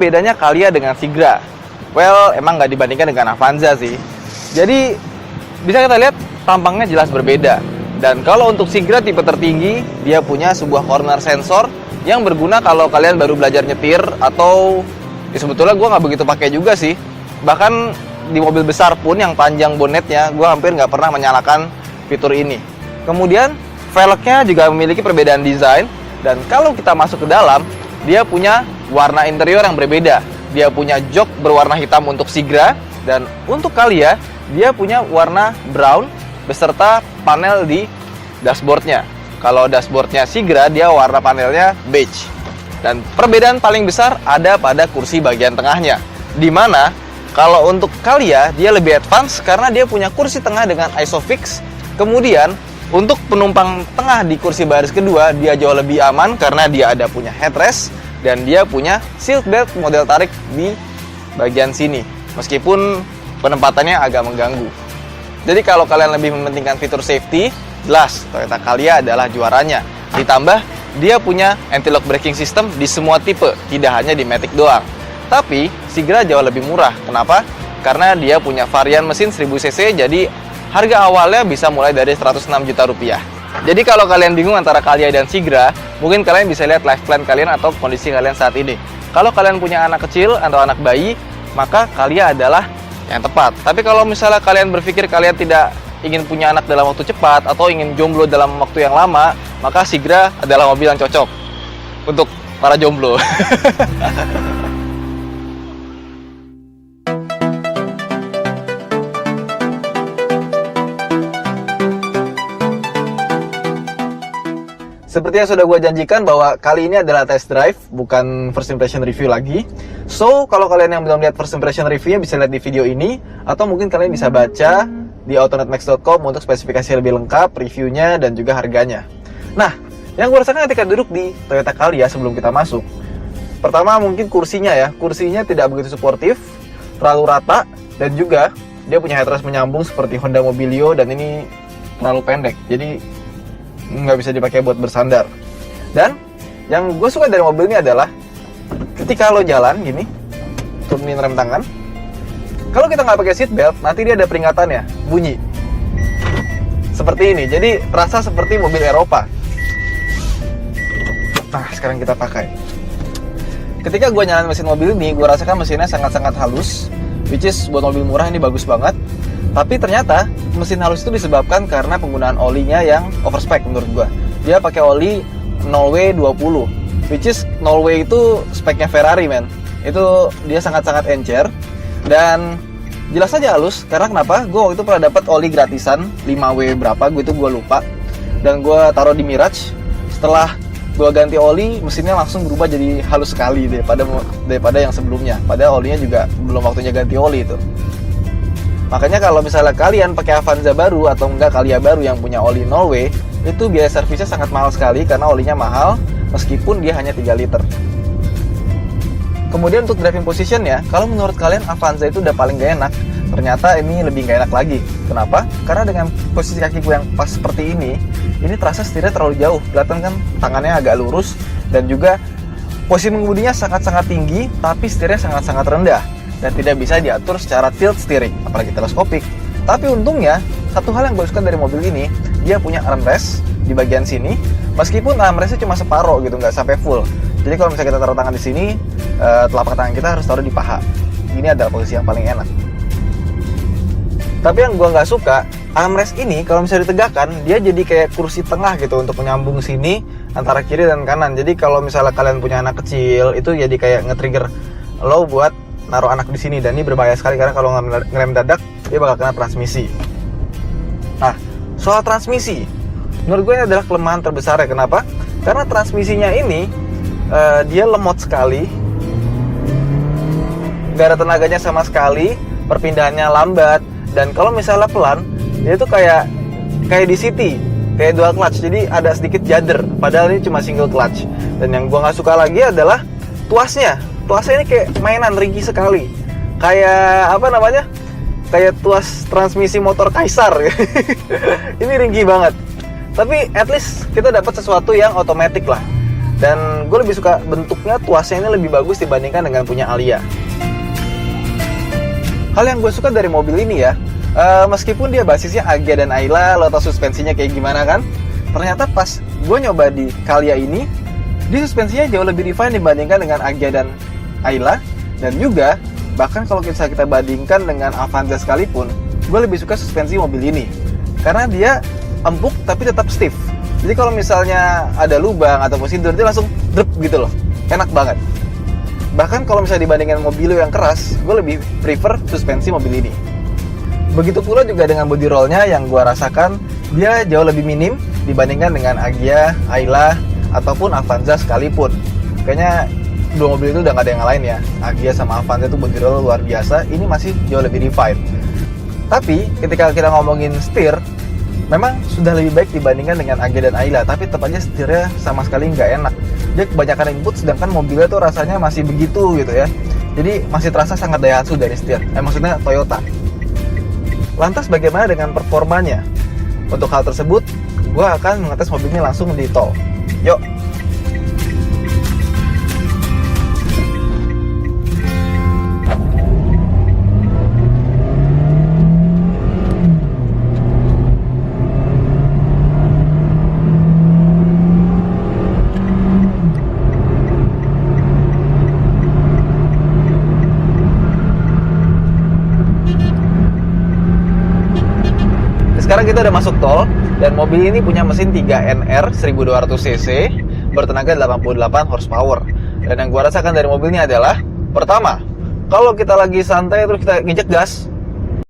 Bedanya Calya dengan Sigra? Well, emang nggak dibandingkan dengan Avanza sih. Jadi, bisa kita lihat tampangnya jelas berbeda. Dan kalau untuk Sigra tipe tertinggi, dia punya sebuah corner sensor yang berguna kalau kalian baru belajar nyetir atau ya sebetulnya gue nggak begitu pakai juga sih. Bahkan di mobil besar pun yang panjang bonetnya, gue hampir nggak pernah menyalakan fitur ini. Kemudian, velgnya juga memiliki perbedaan desain. Dan kalau kita masuk ke dalam, dia punya warna interior yang berbeda. Dia punya jok berwarna hitam untuk Sigra, dan untuk Calya, dia punya warna brown beserta panel di dashboardnya. Kalau dashboardnya Sigra, dia warna panelnya beige. Dan perbedaan paling besar ada pada kursi bagian tengahnya, di mana kalau untuk Calya dia lebih advance karena dia punya kursi tengah dengan ISOFIX. Kemudian untuk penumpang tengah di kursi baris kedua, dia jauh lebih aman karena dia ada punya headrest dan dia punya seat belt model tarik di bagian sini. Meskipun penempatannya agak mengganggu. Jadi kalau kalian lebih mementingkan fitur safety, jelas Toyota Calya adalah juaranya. Ditambah dia punya anti-lock braking system di semua tipe, tidak hanya di Matic doang. Tapi Sigra jauh lebih murah. Kenapa? Karena dia punya varian mesin 1000 cc, jadi harga awalnya bisa mulai dari 106 juta rupiah. Jadi kalau kalian bingung antara Calya dan Sigra, mungkin kalian bisa lihat life plan kalian atau kondisi kalian saat ini. Kalau kalian punya anak kecil atau anak bayi, maka Calya adalah yang tepat. Tapi kalau misalnya kalian berpikir kalian tidak ingin punya anak dalam waktu cepat atau ingin jomblo dalam waktu yang lama, maka Sigra adalah mobil yang cocok untuk para jomblo. Seperti yang sudah gue janjikan bahwa kali ini adalah test drive, bukan first impression review lagi. So, kalau kalian yang belum lihat first impression reviewnya bisa lihat di video ini, atau mungkin kalian bisa baca di autonetmax.com untuk spesifikasi lebih lengkap, reviewnya, dan juga harganya. Nah, yang gue rasakan ketika duduk di Toyota Calya sebelum kita masuk, pertama mungkin kursinya ya, kursinya tidak begitu suportif, terlalu rata, dan juga dia punya headrest menyambung seperti Honda Mobilio, dan ini terlalu pendek, jadi nggak bisa dipakai buat bersandar. Dan yang gue suka dari mobil ini adalah ketika lo jalan gini, turunin rem tangan, kalau kita nggak pakai seat belt, nanti dia ada peringatannya, bunyi seperti ini. Jadi terasa seperti mobil Eropa. Nah, sekarang kita pakai. Ketika gue nyalain mesin mobil ini, gue rasakan mesinnya sangat-sangat halus, which is buat mobil murah ini bagus banget. Tapi ternyata mesin halus itu disebabkan karena penggunaan olinya yang overspec menurut gua. Dia pakai oli 0W20, which is 0W itu speknya Ferrari, men. Itu dia sangat-sangat encer dan jelas saja halus. Karena kenapa? Gua waktu itu pernah dapat oli gratisan 5W berapa, gua lupa. Dan gua taruh di Mirage. Setelah gua ganti oli, mesinnya langsung berubah jadi halus sekali daripada yang sebelumnya. Padahal olinya juga belum waktunya ganti oli itu. Makanya kalau misalnya kalian pakai Avanza baru atau enggak Calya baru yang punya oli 0W, itu biaya servisnya sangat mahal sekali karena olinya mahal meskipun dia hanya 3 liter. Kemudian untuk driving position ya, kalau menurut kalian Avanza itu udah paling gak enak, ternyata ini lebih gak enak lagi. Kenapa? Karena dengan posisi kaki gue yang pas seperti ini terasa setirnya terlalu jauh. Kelihatan kan tangannya agak lurus dan juga posisi mengemudinya sangat-sangat tinggi tapi setirnya sangat-sangat rendah. Dan tidak bisa diatur secara tilt steering, apalagi teleskopik. Tapi untungnya, satu hal yang gue suka dari mobil ini, dia punya armrest di bagian sini, meskipun armrestnya cuma separuh gitu, nggak sampai full. Jadi kalau misalnya kita taruh tangan di sini, telapak tangan kita harus taruh di paha. Ini adalah posisi yang paling enak. Tapi yang gue nggak suka, armrest ini kalau misalnya ditegakkan, dia jadi kayak kursi tengah gitu untuk menyambung sini antara kiri dan kanan. Jadi kalau misalnya kalian punya anak kecil, itu jadi kayak nge-trigger lo buat naruh anak di sini, dan ini berbahaya sekali karena kalau ngerem dadak dia bakal kena transmisi. Nah, soal transmisi, menurut gue ini adalah kelemahan terbesar ya. Kenapa? Karena transmisinya ini dia lemot sekali, gak ada tenaganya sama sekali, perpindahannya lambat, dan kalau misalnya pelan, dia tuh kayak di City, kayak dual clutch, jadi ada sedikit jadder, padahal ini cuma single clutch. Dan yang gue nggak suka lagi adalah tuasnya. Tuasnya ini kayak mainan, ringkih sekali. Kayak apa namanya? Kayak tuas transmisi motor Kaisar. Ini ringkih banget. Tapi at least kita dapat sesuatu yang otomatis lah. Dan gue lebih suka bentuknya, tuasnya ini lebih bagus dibandingkan dengan punya Alia. Hal yang gue suka dari mobil ini ya, meskipun dia basisnya Agya dan Ayla, lo tau suspensinya kayak gimana kan? Ternyata pas gue nyoba di Calya ini, dia suspensinya jauh lebih refine dibandingkan dengan Agya dan Ayla. Dan juga, bahkan kalau kita bandingkan dengan Avanza sekalipun, gue lebih suka suspensi mobil ini. Karena dia empuk tapi tetap stiff. Jadi kalau misalnya ada lubang atau prosedur, dia langsung drop gitu loh. Enak banget. Bahkan kalau misalnya dibandingkan mobil yang keras, gue lebih prefer suspensi mobil ini. Begitu pula juga dengan body rollnya yang gue rasakan, dia jauh lebih minim dibandingkan dengan Agya, Ayla, ataupun Avanza sekalipun. Kayaknya dua mobil itu udah gak ada yang lain ya. Agya sama Avanza itu body roll luar biasa, ini masih jauh lebih refined. Tapi ketika kita ngomongin setir, memang sudah lebih baik dibandingkan dengan Agya dan Ayla, tapi tetap aja setirnya sama sekali nggak enak. Dia kebanyakan input, sedangkan mobilnya tuh rasanya masih begitu gitu ya. Jadi masih terasa sangat Daihatsu dari setir. Maksudnya Toyota. Lantas bagaimana dengan performanya? Untuk hal tersebut, gue akan mengetes mobilnya langsung di tol. Yuk! Sekarang kita udah masuk tol, dan mobil ini punya mesin 3NR 1200cc bertenaga 88 horsepower. Dan yang gua rasakan dari mobil ini adalah, pertama, kalau kita lagi santai terus kita nginjek gas,